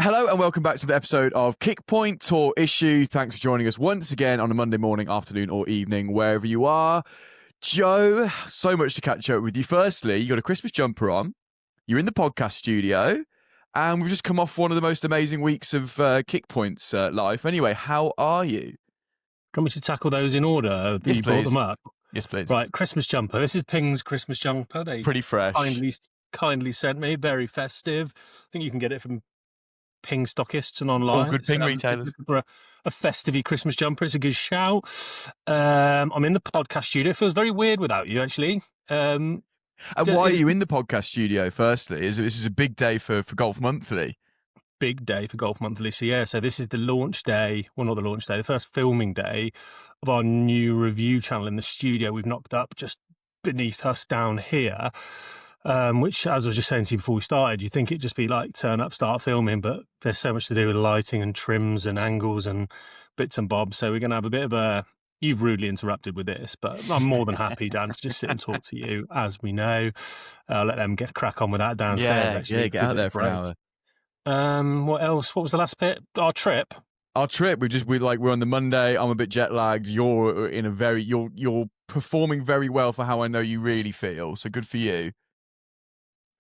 Hello and welcome back to the episode of Kickpoint Tour Issue. Thanks for joining us once again on a Monday morning, afternoon or evening, wherever you are. Joe, so much to catch up with you. Firstly, you got a Christmas jumper on. You're in the podcast studio. And we've just come off one of the most amazing weeks of Kickpoint's life. Anyway, how are you? Can we tackle those in order? Yes, you please. brought them up. Yes, please. Right, Christmas jumper. This is Ping's Christmas jumper. They Pretty fresh. kindly sent me. Very festive. I think you can get it from Ping stockists and online. All good Ping retailers. For a festive Christmas jumper. It's a good shout. I'm in the podcast studio. It feels very weird without you, actually. And why are you in the podcast studio, firstly? This is a big day for Golf Monthly. Big day for Golf Monthly. So this is the launch day. Well, not the launch day. The first filming day of our new review channel in the studio. We've knocked up just beneath us down here. Which, as I was just saying to you before we started, you think it'd just be like turn up, start filming, but there's so much to do with lighting and trims and angles and bits and bobs. So we're going to have a bit of a... You've rudely interrupted with this, but I'm more than happy, Dan, to just sit and talk to you, as we know. Let them get crack on with that downstairs, actually. Yeah, get out there for an hour. What else? What was the last bit? Our trip. We're on the Monday. I'm a bit jet lagged. You're you're performing very well for how I know you really feel. So good for you.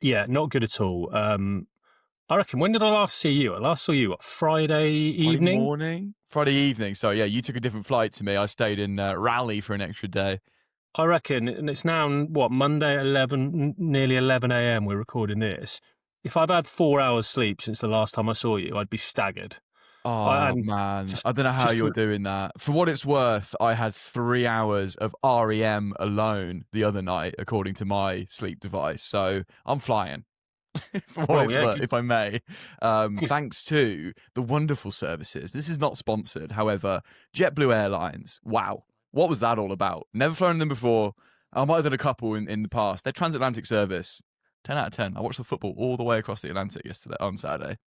Yeah, not good at all. I reckon, when did I last see you? I last saw you, Friday evening? Friday evening. So, yeah, you took a different flight to me. I stayed in Raleigh for an extra day. I reckon, and it's now, Monday at nearly 11 a.m. we're recording this. If I've had 4 hours sleep since the last time I saw you, I'd be staggered. Oh, man. I don't know how you're doing that. For what it's worth, I had 3 hours of REM alone the other night, according to my sleep device. So I'm flying, for what it's worth, if I may. Thanks to the wonderful services. This is not sponsored. However, JetBlue Airlines. Wow. What was that all about? Never flown them before. I might have done a couple in the past. Their transatlantic service, 10 out of 10. I watched the football all the way across the Atlantic on Saturday.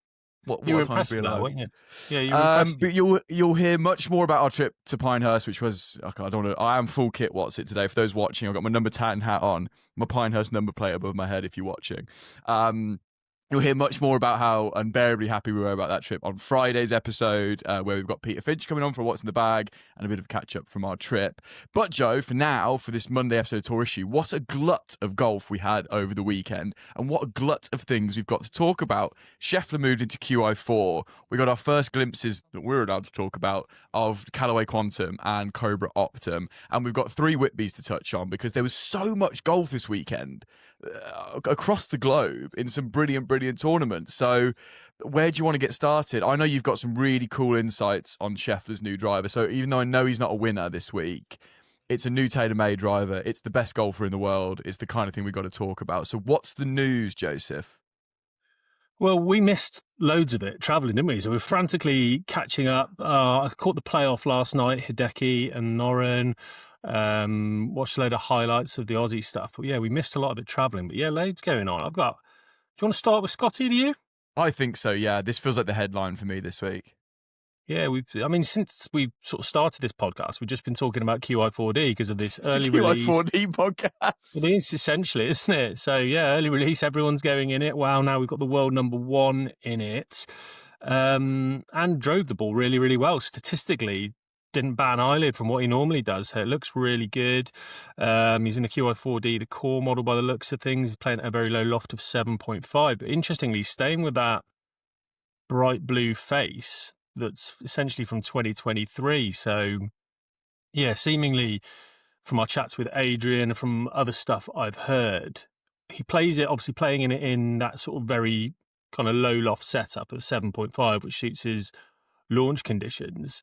What you were a time to be alive, weren't you? Yeah, you were but you'll hear much more about our trip to Pinehurst, which was I am full kit what's it today. For those watching, I've got my number 10 hat on, my Pinehurst number plate above my head if you're watching. You'll hear much more about how unbearably happy we were about that trip on Friday's episode, where we've got Peter Finch coming on for What's in the Bag and a bit of catch up from our trip. But Joe, for now, for this Monday episode of Tour Issue, what a glut of golf we had over the weekend, and what a glut of things we've got to talk about. Scheffler moved into Qi4. We got our first glimpses that we're allowed to talk about of Callaway Quantum and Cobra OPTM, and we've got 3 Whitbys to touch on because there was so much golf this weekend across the globe in some brilliant tournaments. So where do you want to get started? I know you've got some really cool insights on Scheffler's new driver. So even though I know he's not a winner this week, it's a new TaylorMade driver. It's the best golfer in the world. It's the kind of thing we've got to talk about. So what's the news, Joseph? Well, we missed loads of it travelling, didn't we? So we're frantically catching up. I caught the playoff last night, Hideki and Noren. Watched a load of highlights of the Aussie stuff. But yeah, we missed a lot of it travelling. But yeah, loads going on. Do you want to start with Scottie, do you? I think so, yeah. This feels like the headline for me this week. Yeah, since we sort of started this podcast, we've just been talking about Qi4D because of this early release. Qi4D podcast. It is essentially, isn't it? So yeah, early release, everyone's going in it. Wow, now we've got the world number 1 in it. And drove the ball really, really well. Statistically, didn't bat an eyelid from what he normally does. So it looks really good. He's in the Qi4D, the core model by the looks of things. He's playing at a very low loft of 7.5. But interestingly, staying with that bright blue face that's essentially from 2023. So yeah, seemingly from our chats with Adrian and from other stuff I've heard, he plays it, obviously playing in it in that sort of very kind of low loft setup of 7.5, which suits his launch conditions.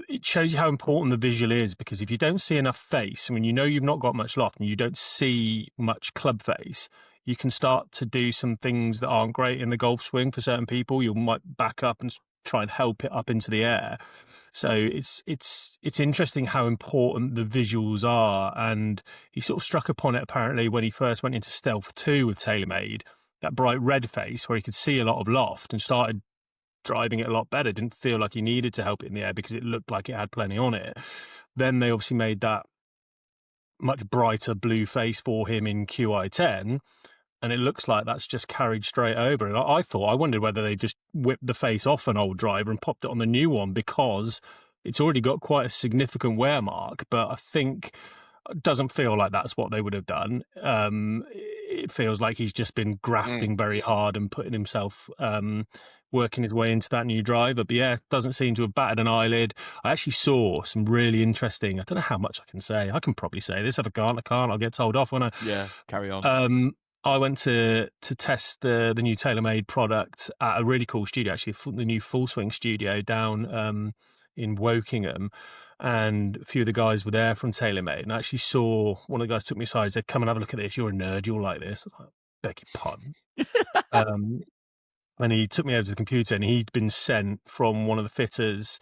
It shows you how important the visual is, because if you don't see enough face, I mean, you know you've not got much loft and you don't see much club face, you can start to do some things that aren't great in the golf swing for certain people. You might back up and try and help it up into the air. So it's interesting how important the visuals are. And he sort of struck upon it apparently when he first went into Stealth 2 with TaylorMade, that bright red face where he could see a lot of loft and started driving it a lot better. Didn't feel like he needed to help it in the air because it looked like it had plenty on it. Then they obviously made that much brighter blue face for him in Qi10. and it looks like that's just carried straight over. And I wondered whether they just whipped the face off an old driver and popped it on the new one, because it's already got quite a significant wear mark. But I think it doesn't feel like that's what they would have done. It feels like he's just been grafting very hard and putting himself, working his way into that new driver. But yeah, doesn't seem to have batted an eyelid. I actually saw some really interesting, I don't know how much I can say. I can probably say this. If I can't, I'll get told off when I... Yeah, carry on. I went to test the new TaylorMade product at a really cool studio, actually, the new Full Swing studio down in Wokingham. And a few of the guys were there from TaylorMade, and I actually saw one of the guys took me aside and said, "Come and have a look at this. You're a nerd. You'll like this." I was like, "Beg your pardon." And he took me over to the computer, and he'd been sent from one of the fitters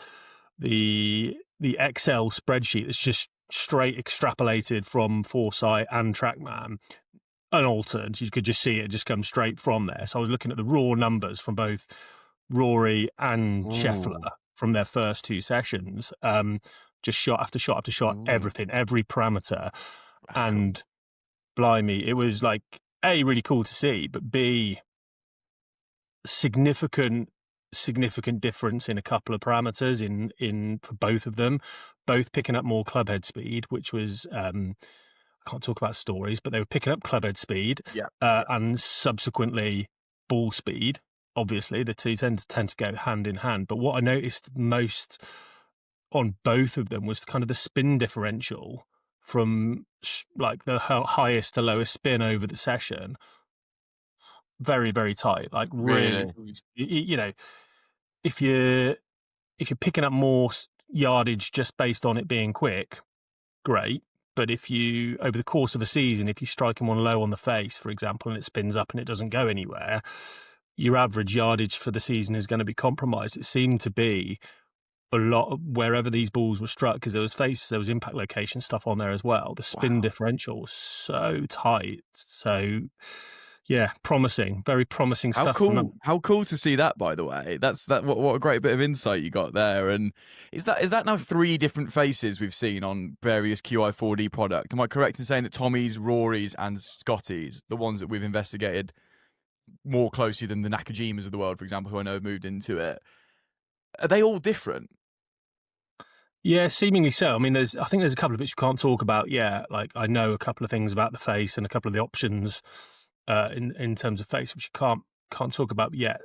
the Excel spreadsheet that's just straight extrapolated from Foresight and TrackMan, unaltered. You could just see it just come straight from there. So I was looking at the raw numbers from both Rory and Scheffler from their first two sessions, just shot after shot after shot, everything, every parameter. That's and cool. Blimey, it was like, A, really cool to see, but B, significant difference in a couple of parameters in for both of them, both picking up more clubhead speed, which was I can't talk about stories, but they were picking up clubhead speed, and subsequently ball speed. Obviously, the two tend to go hand in hand. But what I noticed most on both of them was kind of the spin differential from like the highest to lowest spin over the session. Very, very tight. Like really, you know, if you're picking up more yardage just based on it being quick, great. But if you, over the course of a season, if you strike him one low on the face, for example, and it spins up and it doesn't go anywhere, your average yardage for the season is going to be compromised. It seemed to be a lot of wherever these balls were struck, because there was face, there was impact location stuff on there as well. The spin differential was so tight. So yeah, promising, very promising stuff. How cool to see that, by the way. What a great bit of insight you got there. And is that now 3 different faces we've seen on various Qi4D product? Am I correct in saying that Tommy's, Rory's, and Scottie's, the ones that we've investigated more closely than the Nakajimas of the world, for example, who I know have moved into it, are they all different? Yeah, seemingly so. I mean, I think there's a couple of bits you can't talk about yet. Like, I know a couple of things about the face and a couple of the options in terms of face, which you can't talk about yet.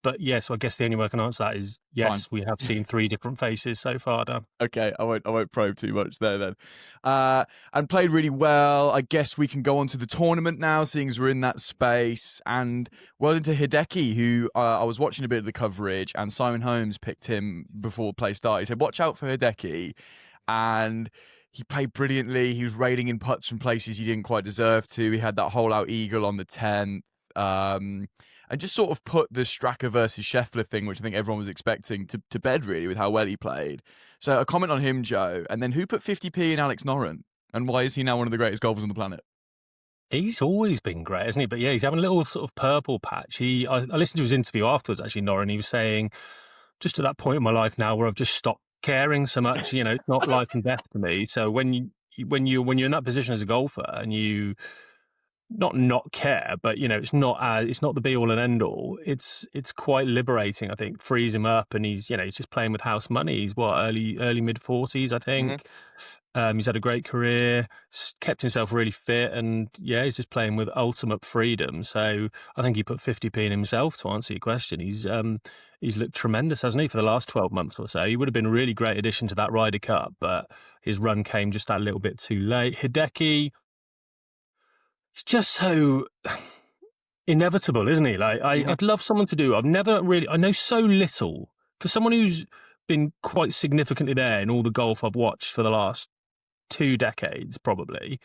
But yeah, so I guess the only way I can answer that is yes, we have seen 3 different faces so far, Dan. Okay, I won't probe too much there then. And played really well. I guess we can go on to the tournament now, seeing as we're in that space. And well into Hideki, who I was watching a bit of the coverage, and Simon Holmes picked him before play started. He said, "Watch out for Hideki," and he played brilliantly. He was raiding in putts from places he didn't quite deserve to. He had that hole-out eagle on the 10th. And just sort of put the Straka versus Scheffler thing, which I think everyone was expecting, to bed, really, with how well he played. So a comment on him, Joe. And then who put 50p in Alex Noren? And why is he now one of the greatest golfers on the planet? He's always been great, hasn't he? But yeah, he's having a little sort of purple patch. I listened to his interview afterwards, actually, Noren. He was saying, just at that point in my life now where I've just stopped caring so much, it's not life and death to me. So when you're in that position as a golfer and you not care, but it's not the be all and end all. It's quite liberating, I think. Frees him up, and he's just playing with house money. He's early mid 40s, I think. He's had a great career, kept himself really fit, and he's just playing with ultimate freedom. So I think he put 50p in himself, to answer your question. He's looked tremendous, hasn't he, for the last 12 months or so? He would have been a really great addition to that Ryder Cup, but his run came just that little bit too late. Hideki, it's just so inevitable, isn't he? Like, I'd love someone to do. I know so little. For someone who's been quite significantly there in all the golf I've watched for the last 2 decades, probably,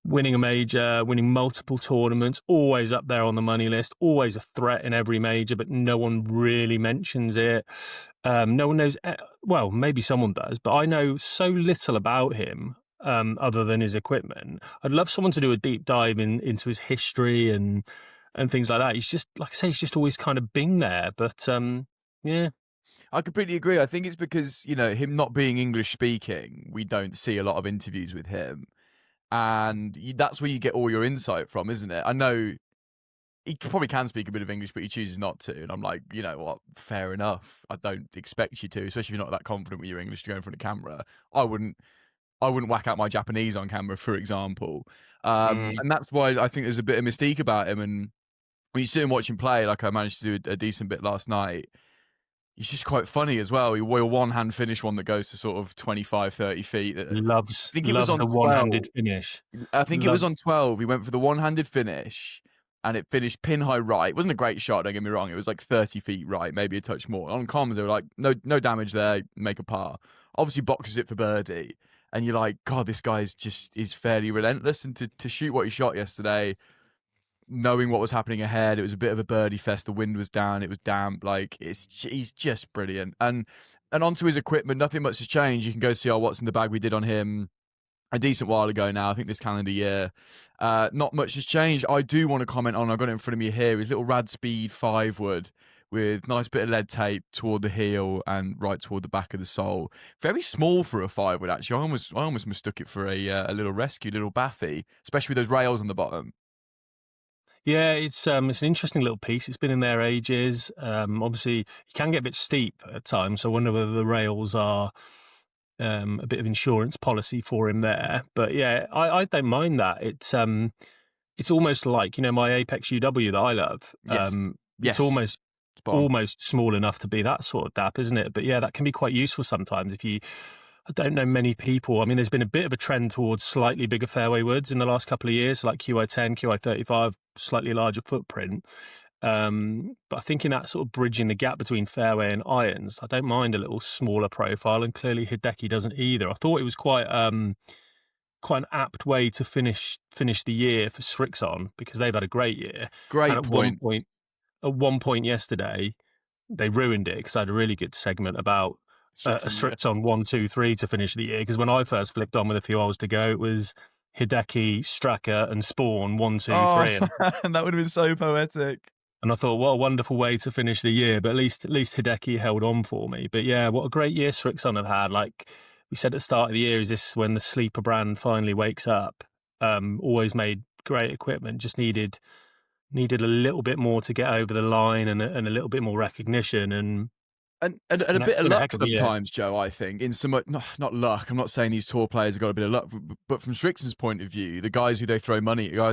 winning a major, winning multiple tournaments, always up there on the money list, always a threat in every major, but no one really mentions it. No one knows, well, maybe someone does, but I know so little about him. Other than his equipment, I'd love someone to do a deep dive into his history and things like that. He's just, like I say, he's just always kind of been there. But yeah, I completely agree. I think it's because him not being English speaking, we don't see a lot of interviews with him. and that's where you get all your insight from, isn't it? I know he probably can speak a bit of English, but he chooses not to. And I'm like, you know what? Fair enough. I don't expect you to, especially if you're not that confident with your English to go in front of camera. I wouldn't whack out my Japanese on camera, for example. And that's why I think there's a bit of mystique about him. And when you sit and watch him play, like I managed to do a decent bit last night, he's just quite funny as well. He wore a one-hand finish one that goes to sort of 25, 30 feet. Loves I think it was on the 12. one-handed finish. I think it was on 12. He went for the one-handed finish, and it finished pin high right. It wasn't a great shot, don't get me wrong. It was like 30 feet right, maybe a touch more. On comms, they were like, no damage there, make a par. Obviously boxes it for birdie. And you're like, God, this guy is fairly relentless. And to shoot what he shot yesterday, knowing what was happening ahead, it was a bit of a birdie fest. The wind was down, it was damp. Like, he's just brilliant. And onto his equipment, nothing much has changed. You can go see our What's in the Bag we did on him a decent while ago now, I think this calendar year. Not much has changed. I do want to comment on, I've got it in front of me here, his little Rad Speed 5 wood with nice bit of lead tape toward the heel and right toward the back of the sole. Very small for a 5 wood, actually. I almost mistook it for a little rescue, little baffy, especially with those rails on the bottom. Yeah, it's an interesting little piece. It's been in there ages. Obviously, it can get a bit steep at times, so I wonder whether the rails are a bit of insurance policy for him there. But yeah, I don't mind that. It's almost like, you know, my Apex UW that I love. Yes. It's almost small enough to be that sort of dap, isn't it? But yeah, that can be quite useful sometimes if you. I don't know many people. I mean, there's been a bit of a trend towards slightly bigger fairway woods in the last couple of years, like QI10, QI35, slightly larger footprint. But I think in that sort of bridging the gap between fairway and irons, I don't mind a little smaller profile, and clearly Hideki doesn't either. I thought it was quite an apt way to finish the year for Srixon, because they've had a great year. Great and point. At one point yesterday, they ruined it because I had a really good segment about a Srixon 1, 2, 3 to finish the year. Because when I first flipped on with a few holes to go, it was Hideki, Straka, and Spawn 1, 2, 3. And that would have been so poetic. And I thought, what a wonderful way to finish the year. But at least Hideki held on for me. But yeah, what a great year Srixon have had. Like we said at the start of the year, is this when the sleeper brand finally wakes up? Always made great equipment, just needed a little bit more to get over the line and a little bit more recognition and a bit of luck sometimes, Joe, I think. In some not luck. I'm not saying these tour players have got a bit of luck, but from Srixon's point of view, the guys and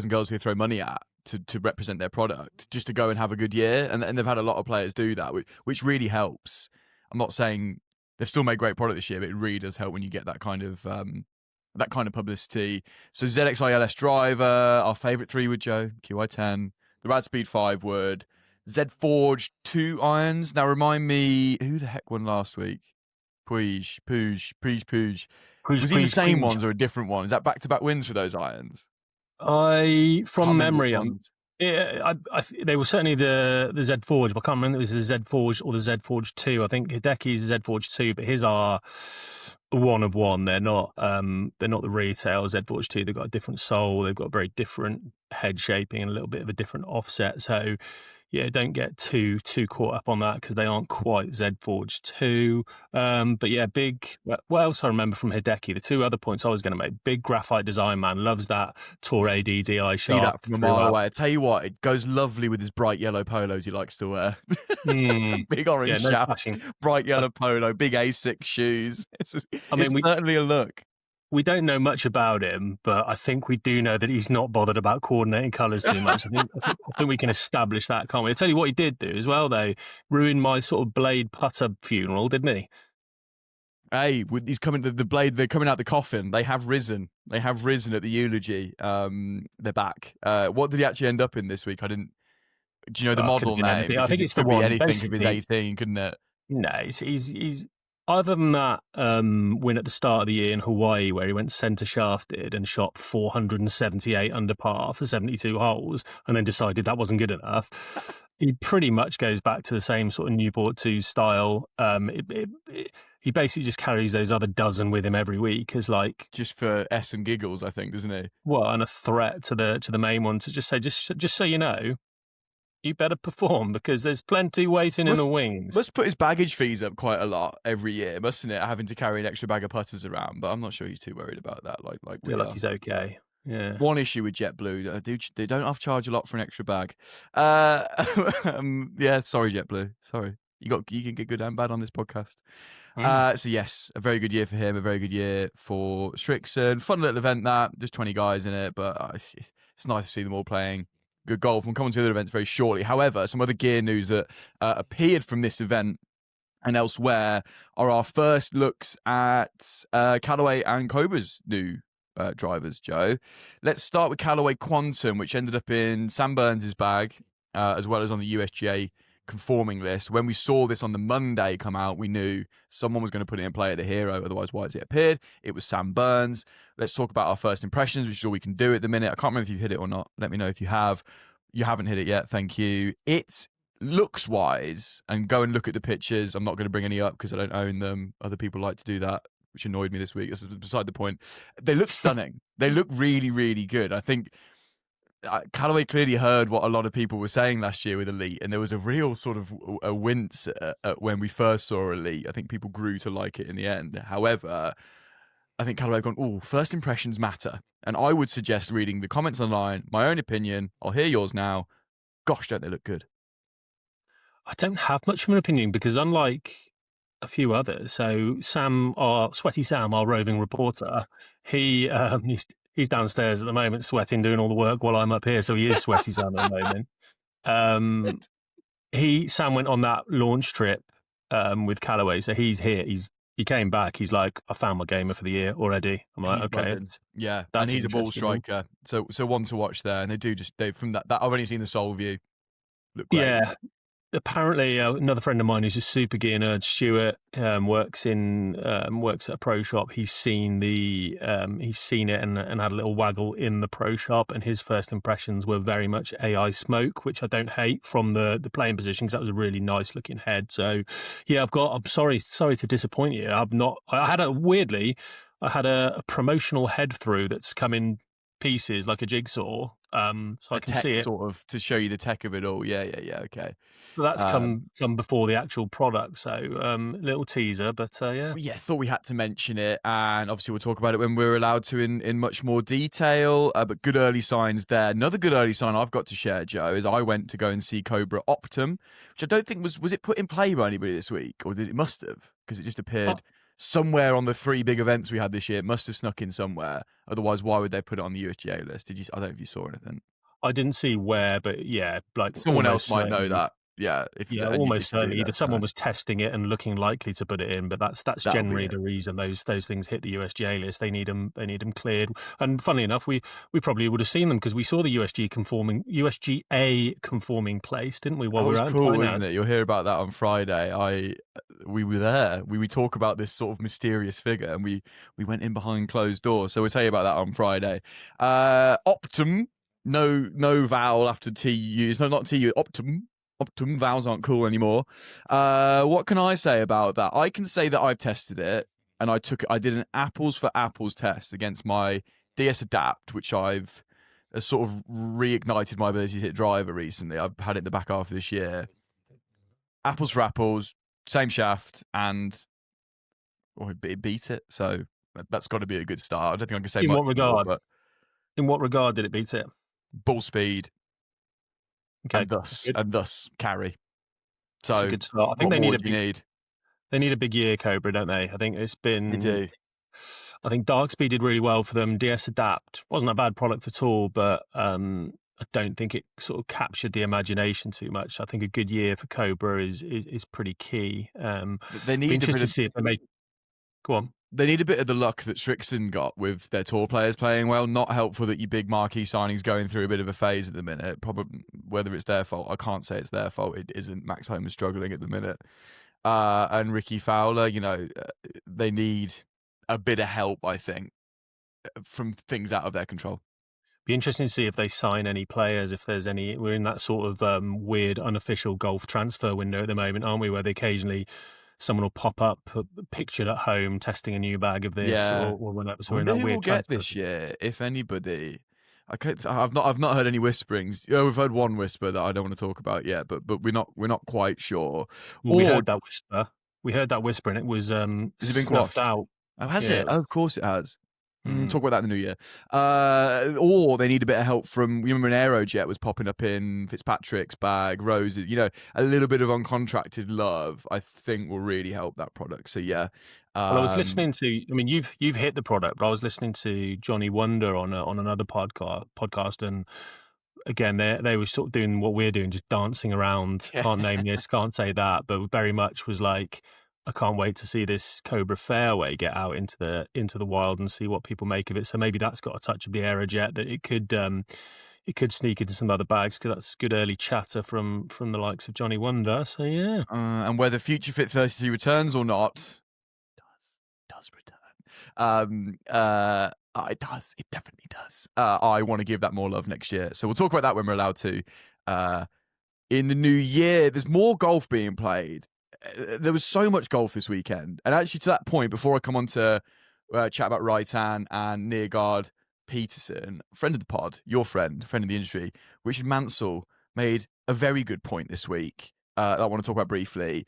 girls who throw money at to represent their product, just to go and have a good year, and they've had a lot of players do that, which really helps. I'm not saying they've still made great product this year, but it really does help when you get that kind of publicity. So ZXILS driver, our favourite 3-wood, Joe, QI10, the Rad Speed 5 wood, Z Forge 2 irons. Now remind me, who the heck won last week? Puig. Was he the same ones or a different one? Is that back-to-back wins for those irons? From memory, they were certainly the Z Forge, but I can't remember if it was the Z Forge or the Z Forge 2. I think Hideki's Z Forge 2, but his are one of one. They're not the retail Z Forge 2. They've got a different sole. They've got a very different head shaping and a little bit of a different offset. So yeah, don't get too caught up on that because they aren't quite Z Forge 2. But yeah, what else I remember from Hideki? The two other points I was going to make. Big graphite design man, loves that Tour AD DI shot. See that from a mile away. I tell you what, it goes lovely with his bright yellow polos he likes to wear. Big orange shaft, bright yellow polo, big A6 shoes. It's certainly a look. We don't know much about him, but I think we do know that he's not bothered about coordinating colours too much. I think we can establish that, can't we? I'll tell you what he did do as well, though. Ruined my sort of blade putter funeral, didn't he? Hey, he's coming to the blade. They're coming out the coffin. They have risen. They have risen at the eulogy. They're back. What did he actually end up in this week? I didn't. Do you know the model name? I think it's the one. Anything could be 18, couldn't it? No, he's other than that win at the start of the year in Hawaii, where he went centre shafted and shot 478 under par for 72 holes, and then decided that wasn't good enough. He pretty much goes back to the same sort of Newport 2 style. He basically just carries those other dozen with him every week as like just for S and giggles, I think, doesn't he? Well, and a threat to the main one to just say, just so you know, you better perform because there's plenty waiting in the wings. Must put his baggage fees up quite a lot every year, mustn't it? Having to carry an extra bag of putters around, but I'm not sure he's too worried about that. Like I feel like he's okay. Yeah. One issue with JetBlue, they don't have to charge a lot for an extra bag. Yeah, sorry JetBlue, sorry. You can get good and bad on this podcast. So yes, a very good year for him, a very good year for Srixon. Fun little event that, just 20 guys in it, but it's nice to see them all playing good golf. We'll come on to the other events very shortly. However, some other gear news that appeared from this event and elsewhere are our first looks at Callaway and Cobra's new drivers, Joe. Let's start with Callaway Quantum, which ended up in Sam Burns' bag, as well as on the USGA conforming list. When we saw this on the Monday come out, we knew someone was going to put it in play at the hero, otherwise why has it appeared? It was Sam Burns. Let's talk about our first impressions, which is all we can do at the minute. I can't remember if you've hit it or not. Let me know if you have. You haven't hit it yet, thank you. It's looks wise, and go and look at the pictures. I'm not going to bring any up because I don't own them. Other people like to do that, which annoyed me this week. This is beside the point. They look stunning. They look really, really good. I think Callaway clearly heard what a lot of people were saying last year with Elite, and there was a real sort of a wince at when we first saw Elite. I think people grew to like it in the end. However, I think Callaway have gone, oh, first impressions matter. And I would suggest reading the comments online, my own opinion. I'll hear yours now. Gosh, don't they look good? I don't have much of an opinion because unlike a few others, so Sweaty Sam, our roving reporter, he's downstairs at the moment sweating, doing all the work while I'm up here, so he is Sweaty Sam at the moment. Sam went on that launch trip with Callaway, so he's here. He came back. He's like, I found my gamer for the year already. I'm like, okay, yeah, and he's a ball striker, so one to watch there. And they from that I've only seen the Soul View. Look great. Yeah. Apparently, another friend of mine who's a super gear nerd, Stuart, works at a pro shop. He's seen it and had a little waggle in the pro shop, and his first impressions were very much AI smoke, which I don't hate from the playing position because that was a really nice looking head. So, yeah, I'm sorry to disappoint you. I had a promotional head through that's come in pieces like a jigsaw. So I can see it sort of to show you the tech of it all. Yeah. Okay. So that's come before the actual product. So little teaser, but yeah. Yeah, thought we had to mention it, and obviously we'll talk about it when we're allowed to in much more detail. But good early signs there. Another good early sign I've got to share, Joe, is I went to go and see Cobra OPTM, which I don't think was it put in play by anybody this week, or did it must have because it just appeared. Somewhere on the 3 big events we had this year, it must have snuck in somewhere. Otherwise, why would they put it on the USGA list? I don't know if you saw anything. I didn't see where, but yeah, like someone else might know that. Yeah, almost certainly. Either someone was testing it and looking likely to put it in, but that's generally the reason those things hit the USGA list. They need them cleared. And funnily enough, we probably would have seen them because we saw the USGA conforming place, didn't we? While we were out, cool, isn't it? You'll hear about that on Friday. We were there. We talk about this sort of mysterious figure, and we went in behind closed doors. So we'll tell you about that on Friday. OPTM, no vowel after TUs. No, not TU. OPTM vowels aren't cool anymore. What can I say about that? I can say that I've tested it, and I did an apples for apples test against my DS Adapt, which I've sort of reignited my ability to hit driver recently. I've had it in the back half of this year. Apples for apples, same shaft, and it beat it. So that's got to be a good start. I don't think I can say in much what regard. More, but in what regard did it beat it? Ball speed. Okay, and thus carry. So that's a good start. I think they need a big year, Cobra, don't they? I think it's been. They do. I think Dark Speed did really well for them. DS Adapt wasn't a bad product at all, but I don't think it sort of captured the imagination too much. I think a good year for Cobra is pretty key. They need to see if they make. Go on. They need a bit of the luck that Srixon got with their tour players playing well. Not helpful that your big marquee signings going through a bit of a phase at the minute. Probably whether it's their fault, I can't say it's their fault. It isn't. Max Homa is struggling at the minute, and Ricky Fowler. They need a bit of help. I think from things out of their control. Be interesting to see if they sign any players. If there's any, we're in that sort of weird unofficial golf transfer window at the moment, aren't we? Where they occasionally. Someone will pop up pictured at home testing a new bag of this, or whatever. So we're in that weird. Who will get this year, if anybody? I've not heard any whisperings. We've heard one whisper that I don't want to talk about yet, but we're not quite sure. Well, we heard that whisper. We heard that whisper, and it was has it been snuffed quashed? out. Oh, has it? Oh, of course it has. Talk about that in the new year. Or they need a bit of help from, you remember an Aerojet was popping up in Fitzpatrick's bag, Rose, a little bit of uncontracted love, I think will really help that product. So yeah. Well, I was listening to, I mean, you've hit the product, but I was listening to Johnny Wonder on another podcast, and again, they were sort of doing what we're doing, just dancing around. Yeah. Can't name this, can't say that, but very much was like, I can't wait to see this Cobra Fairway get out into the wild and see what people make of it. So maybe that's got a touch of the Aerojet, that it could sneak into some other bags, because that's good early chatter from the likes of Johnny Wonder. So yeah, and whether Future Fit 33 returns or not, does return. It does. It definitely does. I want to give that more love next year. So we'll talk about that when we're allowed to. In the new year, there's more golf being played. There was so much golf this weekend. And actually, to that point, before I come on to chat about Reitan and Neergaard-Petersen, friend of the pod, your friend of the industry, Richard Mansell made a very good point this week that I want to talk about briefly.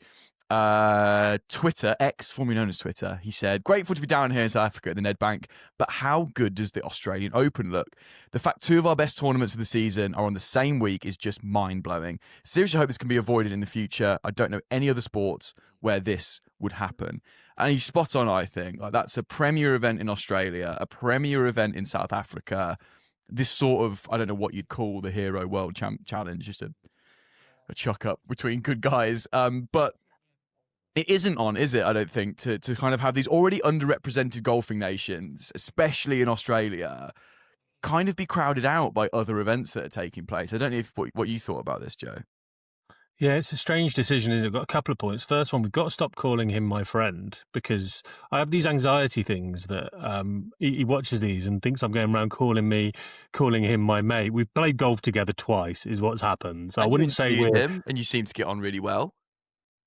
Twitter, X, formerly known as Twitter, he said, grateful to be down here in South Africa at the Nedbank, but how good does the Australian Open look? The fact 2 of our best tournaments of the season are on the same week is just mind-blowing. Seriously hope this can be avoided in the future. I don't know any other sports where this would happen. And he's spot on, I think. Like, that's a premier event in Australia, a premier event in South Africa. This sort of, I don't know what you'd call the Hero World Challenge, just a chuck up between good guys. But it isn't on, is it? I don't think, to kind of have these already underrepresented golfing nations, especially in Australia, kind of be crowded out by other events that are taking place. I don't know what you thought about this, Joe. Yeah, it's a strange decision, isn't it? I've got a couple of points. First one, we've got to stop calling him my friend, because I have these anxiety things that he watches these and thinks I'm going around calling him my mate. We've played golf together twice, is what's happened. So And I wouldn't say we're him, and you seem to get on really well.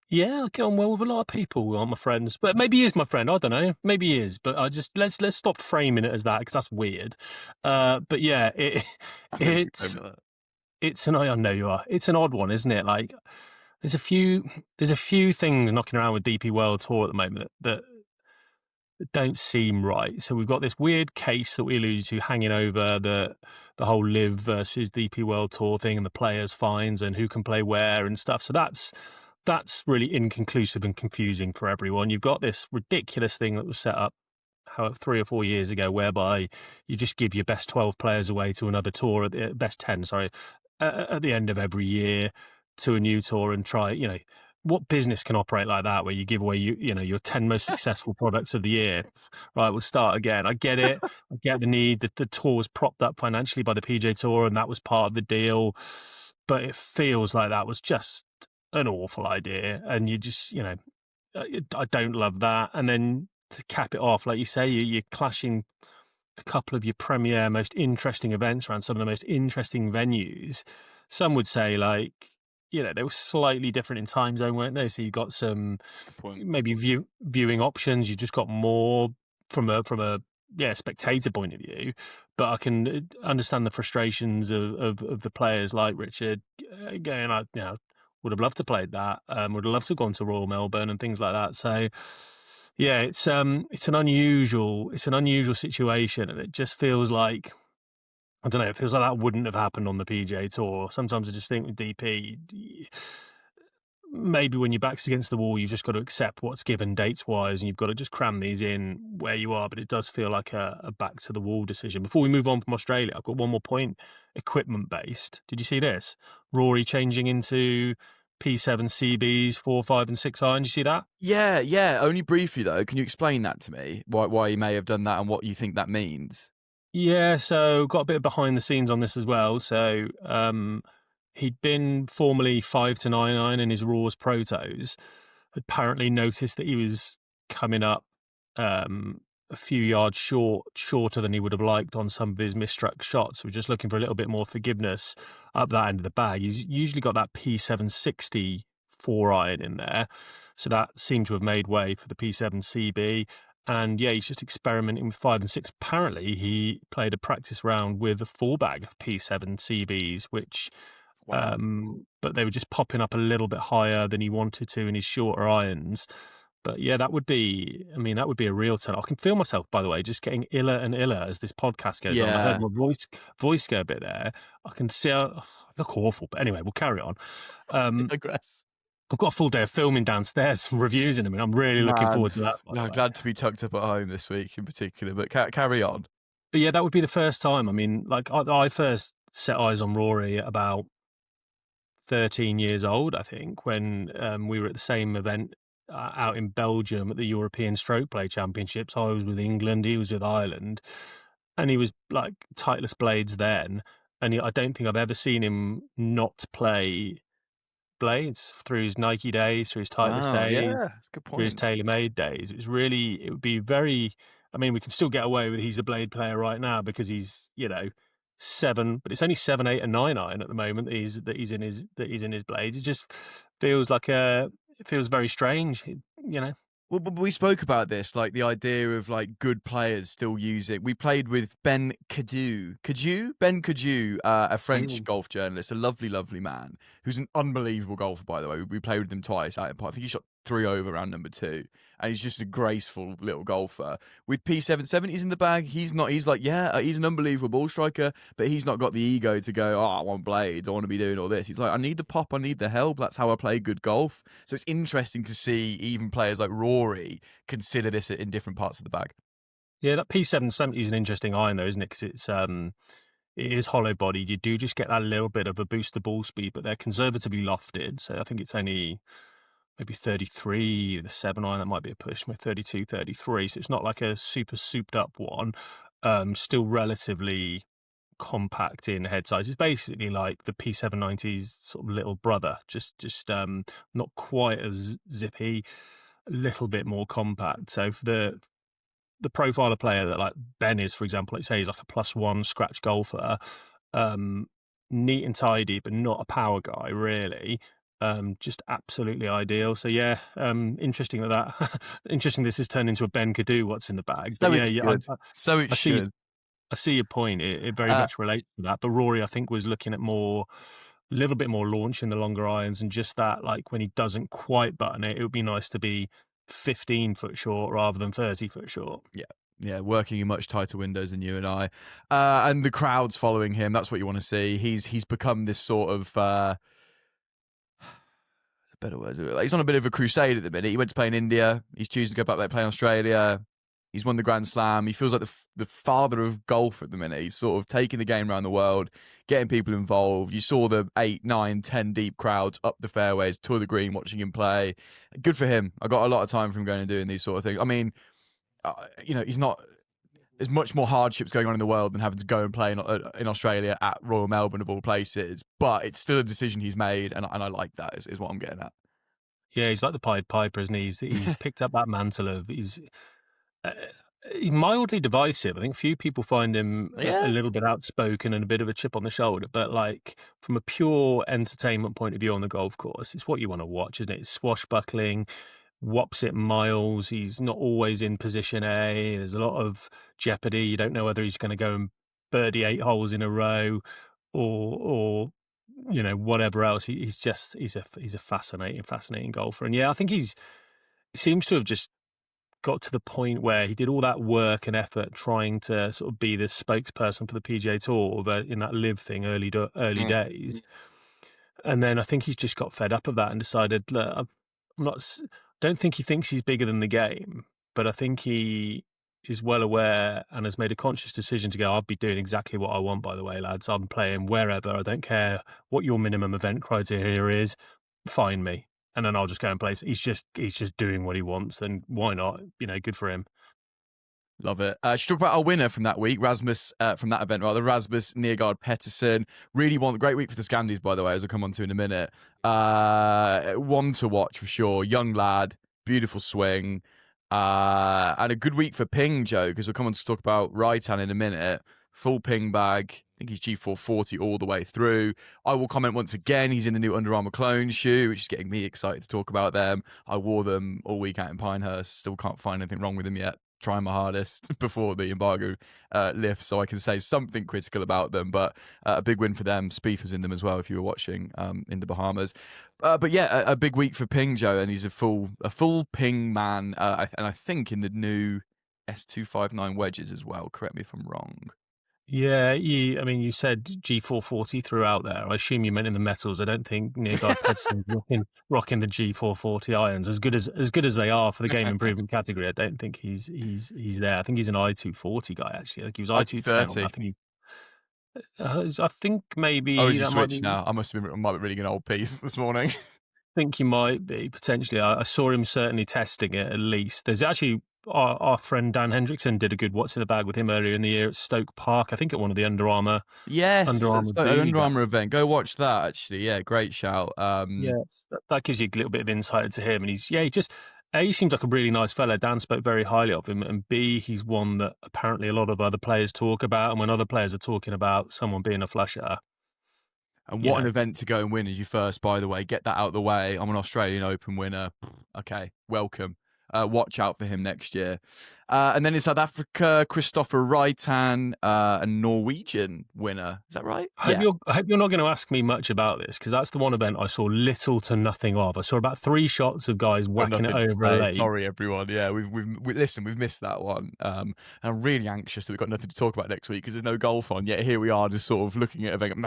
Yeah, I get on well with a lot of people who aren't my friends, but maybe he is my friend. I don't know. Maybe he is, but I just let's stop framing it as that, because that's weird. But yeah, it's I know you are. It's an odd one, isn't it? Like there's a few things knocking around with DP World Tour at the moment that don't seem right. So we've got this weird case that we alluded to hanging over the whole Live versus DP World Tour thing, and the players' fines and who can play where and stuff. So that's really inconclusive and confusing for everyone. You've got this ridiculous thing that was set up 3 or 4 years ago, whereby you just give your best 12 players away to another tour, best 10, sorry, at the end of every year to a new tour, and try, what business can operate like that, where you give away your 10 most successful products of the year? Right, we'll start again. I get it. I get the need that the tour was propped up financially by the PGA Tour, and that was part of the deal. But it feels like that was just an awful idea, and you just, I don't love that. And then to cap it off, like you say, you're clashing a couple of your premier, most interesting events around some of the most interesting venues. Some would say, like, they were slightly different in time zone, weren't they? So you got some maybe viewing options. You just got more from a spectator point of view. But I can understand the frustrations of the players like Richard going, would have loved to play that. Would have loved to have gone to Royal Melbourne and things like that. So yeah, it's an unusual situation, and it just feels like, I don't know, it feels like that wouldn't have happened on the PGA Tour. Sometimes I just think with DP, maybe when your back's against the wall, you've just got to accept what's given dates-wise, and you've got to just cram these in where you are. But it does feel like a back-to-the-wall decision. Before we move on from Australia, I've got one more point, equipment-based. Did you see this? Rory changing into P7 CBs, 4, 5 and 6 iron. Did you see that? Yeah. Only briefly, though. Can you explain that to me? Why you may have done that and what you think that means? Yeah, so got a bit of behind the scenes on this as well. So he'd been formerly 5 to 9 iron in his Raws Protos. Apparently noticed that he was coming up a few yards shorter than he would have liked on some of his misstruck shots. We're just looking for a little bit more forgiveness up that end of the bag. He's usually got that P760 4 iron in there, so that seemed to have made way for the P7 CB. And yeah, he's just experimenting with 5 and 6. Apparently, he played a practice round with a full bag of P7 CBs, which, but they were just popping up a little bit higher than he wanted to in his shorter irons. Mm. yeah, that would be. I mean, that would be a real turn. I can feel myself, by the way, just getting iller and iller as this podcast goes on. I heard Yeah, my voice go a bit there. I can see. I look awful, but anyway, we'll carry on. I Um, digress. I've got a full day of filming downstairs, some reviews in a minute. I'm really looking Man, forward to that, by the no, way. glad to be tucked up at home this week in particular. But carry on. But yeah, that would be the first time. I mean, like I first set eyes on Rory at about 13 years old, I think, when we were at the same event out in Belgium at the European Stroke Play Championships. I was with England, he was with Ireland, and he was like Titleist blades then. And I don't think I've ever seen him not play blades through his Nike days, through his Titleist Wow, yeah, days, that's a good through his point. TaylorMade days. It would be very, I mean, we can still get away with he's a blade player right now because he's, you know, 7, but it's only 7, 8, and 9 iron at the moment that he's in his blades. It just feels like it feels very strange, you know. Well, but we spoke about this, like the idea of like good players still using. We played with Ben Ben Cadieu, a French golf journalist, a lovely, lovely man who's an unbelievable golfer, by the way. We played with him twice. I think he shot 3 over round number 2, and he's just a graceful little golfer. With P770s in the bag, he's not. He's like, yeah, he's an unbelievable ball striker, but he's not got the ego to go, oh, I want blades, I want to be doing all this. He's like, I need the pop, I need the help. That's how I play good golf. So it's interesting to see even players like Rory consider this in different parts of the bag. Yeah, that P770 is an interesting iron though, isn't it? Because it is hollow bodied. You do just get that little bit of a boost of ball speed, but they're conservatively lofted. So I think it's only maybe 33, the 7 iron, that might be a push, maybe 32, 33. So it's not like a super souped up one. Still relatively compact in head size. It's basically like the P790's sort of little brother, just not quite as zippy, a little bit more compact. So for the profile of player that like Ben is, for example, let's say he's like a +1 scratch golfer, neat and tidy, but not a power guy really. Just absolutely ideal. So yeah, interesting that interesting this has turned into a Ben Cadieu what's in the bag. But So yeah, it yeah, should. So it should. I see your point. It very Uh, much relates to that. But Rory, I think, was looking at a little bit more launch in the longer irons, and just that, like when he doesn't quite button it, it would be nice to be 15-foot short rather than 30-foot short. Yeah. Yeah, working in much tighter windows than you and I. And the crowd's following him. That's what you want to see. He's become this sort of better words. He's on a bit of a crusade at the minute. He went to play in India. He's choosing to go back there, play in Australia. He's won the Grand Slam. He feels like the father of golf at the minute. He's sort of taking the game around the world, getting people involved. You saw the 8, 9, 10 deep crowds up the fairways, to the green, watching him play. Good for him. I got a lot of time from going and doing these sort of things. I mean, he's not. There's much more hardships going on in the world than having to go and play in Australia at Royal Melbourne of all places. But it's still a decision he's made, and I like that. Is what I'm getting at. Yeah, he's like the Pied Piper, isn't he? He's picked up that mantle of uh, he's mildly divisive. I think few people find him a Yeah. little bit outspoken and a bit of a chip on the shoulder. But like from a pure entertainment point of view on the golf course, it's what you want to watch, isn't it? It's swashbuckling, whops it miles. He's not always in position A. There's a lot of jeopardy. You don't know whether he's going to go and birdie 8 holes in a row or you know whatever else. He's a fascinating golfer. And yeah, I think he seems to have just got to the point where he did all that work and effort trying to sort of be the spokesperson for the PGA Tour in that live thing early days. And then I think he's just got fed up of that and decided, look, I'm not, don't think he thinks he's bigger than the game, but I think he is well aware and has made a conscious decision to go, I'll be doing exactly what I want, by the way, lads. I'm playing wherever. I don't care what your minimum event criteria is. Find me. And then I'll just go and play. He's just doing what he wants, and why not? You know, good for him. Love it. Should talk about our winner from that week, Rasmus, from that event, rather, Rasmus Neergaard-Petesen. Really great week for the Scandies, by the way, as we'll come on to in a minute. One to watch for sure. Young lad, beautiful swing, and a good week for Ping, Joe, because we'll come on to talk about Reitan in a minute. Full Ping bag. I think he's Qi4D all the way through. I will comment once again, he's in the new Under Armour clone shoe, which is getting me excited to talk about them. I wore them all week out in Pinehurst. Still can't find anything wrong with them yet. trying my hardest before the embargo lifts, so I can say something critical about them. But a big win for them. Spieth was in them as well, if you were watching in the Bahamas. But yeah, a big week for Ping, Joe, and he's a full Ping man, and I think in the new S259 wedges as well. Correct me if I'm wrong. Yeah, you said G440 throughout there. I assume you meant in the metals. I don't think Neergaard-Petersen rocking the G440 irons as good as they are for the game improvement category. I don't think he's there. I think he's an I240 guy actually. I think he was I210. I think Oh, is maybe he that might switched be. now? I might be reading an old piece this morning. Think he might be potentially. I saw him certainly testing it at least. There's actually our friend Dan Hendrickson did a good what's in the bag with him earlier in the year at Stoke Park. I think at one of the Under Armour Yes, Under Armour it's an booths. Under Armour event. Go watch that. Actually, yeah, great shout. Yeah, that gives you a little bit of insight into him. And he just A, he seems like a really nice fella. Dan spoke very highly of him, and B, he's one that apparently a lot of other players talk about. And when other players are talking about someone being a flusher, And what an event to go and win as your first, by the way. Get that out of the way. I'm an Australian Open winner. Okay, welcome. Watch out for him next year. And then in South Africa, Kristoffer Reitan, a Norwegian winner. Is that right? I hope you're not going to ask me much about this, because that's the one event I saw little to nothing of. I saw about 3 shots of guys whacking it over a lake. Sorry, everyone. Yeah, we've missed that one. And I'm really anxious that we've got nothing to talk about next week because there's no golf on. Yet here we are, just sort of looking at it.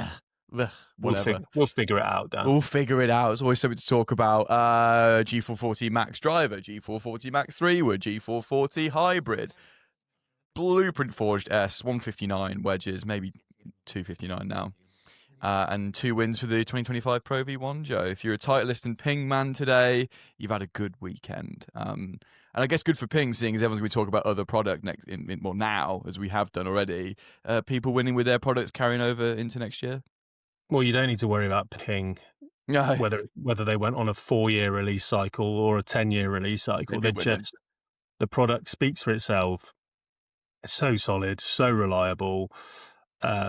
Whatever. We'll figure it out, Dan. We'll figure it out. There's always something to talk about. G440 Max Driver, G440 Max 3 Wood, G440 Hybrid, Blueprint Forged S, 159 wedges, maybe 259 now. And 2 wins for the 2025 Pro V1, Joe. If you're a Titleist and Ping man today, you've had a good weekend. And I guess good for Ping, seeing as everyone's going to talk about other product now, as we have done already. People winning with their products carrying over into next year. Well, you don't need to worry about Ping, whether they went on a 4-year release cycle or a 10-year release cycle. The product speaks for itself. It's so solid, so reliable. I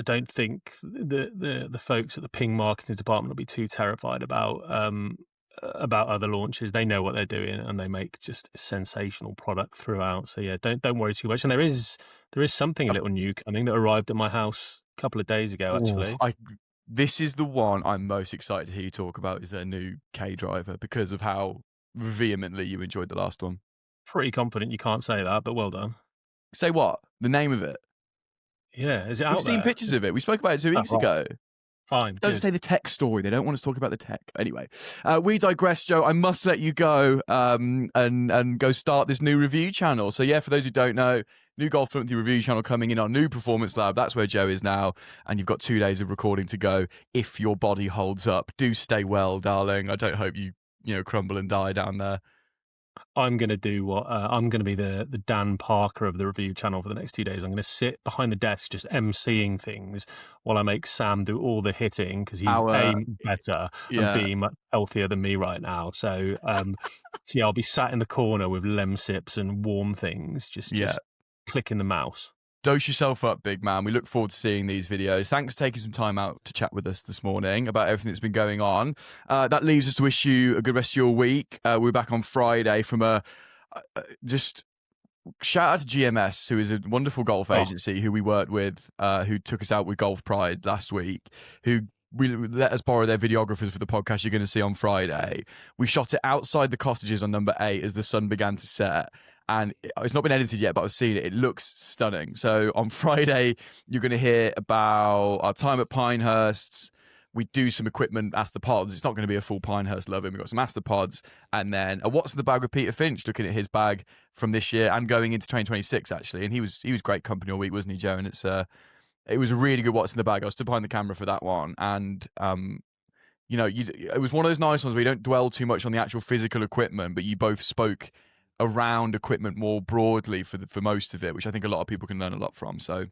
don't think the folks at the Ping marketing department will be too terrified about other launches. They know what they're doing, and they make just a sensational product throughout. So yeah, don't worry too much. And there is something a little new coming that arrived at my house a couple of days ago, actually. This is the one I'm most excited to hear you talk about, is their new K driver, because of how vehemently you enjoyed the last one. Pretty confident you can't say that, but well done. Say what? The name of it? Yeah, is it out there? We've seen pictures of it. We spoke about it 2 weeks ago. Fine. Don't say the tech story. They don't want us to talk about the tech. Anyway, we digress, Joe. I must let you go and go start this new review channel. So yeah, for those who don't know, new Golf Fluently review channel coming in, our new Performance Lab. That's where Joe is now. And you've got 2 days of recording to go if your body holds up. Do stay well, darling. I don't hope you crumble and die down there. I'm going to do what I'm going to be the Dan Parker of the review channel for the next 2 days. I'm going to sit behind the desk just emceeing things while I make Sam do all the hitting, because he's A, better, and B, much healthier than me right now. So, I'll be sat in the corner with Lemsips and warm things, just clicking the mouse. Dose yourself up, big man. We look forward to seeing these videos. Thanks for taking some time out to chat with us this morning about everything that's been going on. That leaves us to wish you a good rest of your week. We're back on Friday from just shout out to GMS, who is a wonderful golf agency who we worked with, who took us out with Golf Pride last week, who we let us borrow their videographers for the podcast you're going to see on Friday. We shot it outside the cottages on number 8 as the sun began to set. And it's not been edited yet, but I've seen it. It looks stunning. So on Friday, you're going to hear about our time at Pinehurst. We do some equipment, Ask the Pods. It's not going to be a full Pinehurst loving. We've got some Ask the Pods. And then a What's in the Bag with Peter Finch, looking at his bag from this year and going into 2026, actually. And he was great company all week, wasn't he, Joe? And it was a really good What's in the Bag. I was stood behind the camera for that one. And it was one of those nice ones where you don't dwell too much on the actual physical equipment, but you both spoke around equipment more broadly for most of it, which I think a lot of people can learn a lot from. So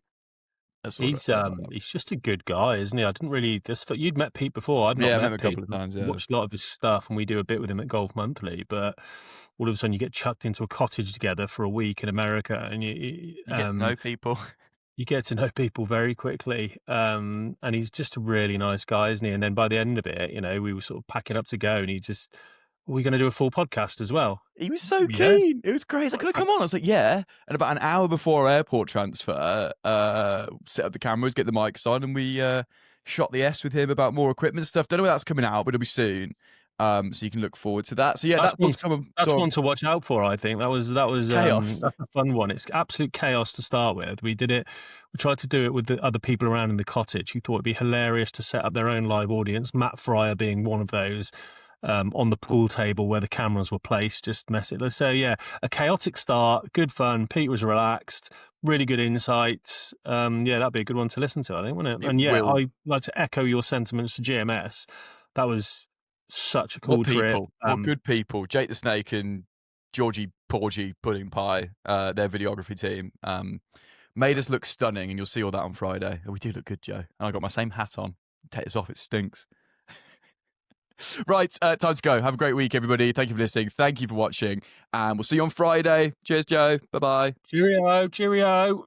he's just a good guy, isn't he? I didn't really you'd met Pete before. I'd not met him a Pete. couple of times. Yeah, watched a lot of his stuff, and we do a bit with him at Golf Monthly. But all of a sudden, you get chucked into a cottage together for a week in America, and you get to know people. You get to know people very quickly, and he's just a really nice guy, isn't he? And then by the end of it, we were sort of packing up to go, and he just Are we going to do a full podcast as well? He was so keen. It was great. He's like, can I come on? I was like, yeah. And about an hour before our airport transfer, set up the cameras, get the mics on, and we shot the S with him about more equipment stuff. Don't know where that's coming out, but it'll be soon. So you can look forward to that. So yeah, that's what's coming. That's one to watch out for, I think. That was chaos. That's a fun one. It's absolute chaos to start with. We tried to do it with the other people around in the cottage who thought it'd be hilarious to set up their own live audience, Matt Fryer being one of those. On the pool table where the cameras were placed, just mess it. So yeah, a chaotic start, good fun. Pete was relaxed, really good insights. Yeah, that'd be a good one to listen to, I think, wouldn't it? And yeah, I'd like to echo your sentiments to GMS. That was such a cool trip. What good people. Jake the Snake and Georgie Porgy Pudding Pie, their videography team, made us look stunning, and you'll see all that on Friday. We do look good, Joe. And I got my same hat on. Take this off, it stinks. Right, time to go. Have a great week, everybody. Thank you for listening. Thank you for watching. And we'll see you on Friday. Cheers, Joe. Bye-bye. Cheerio.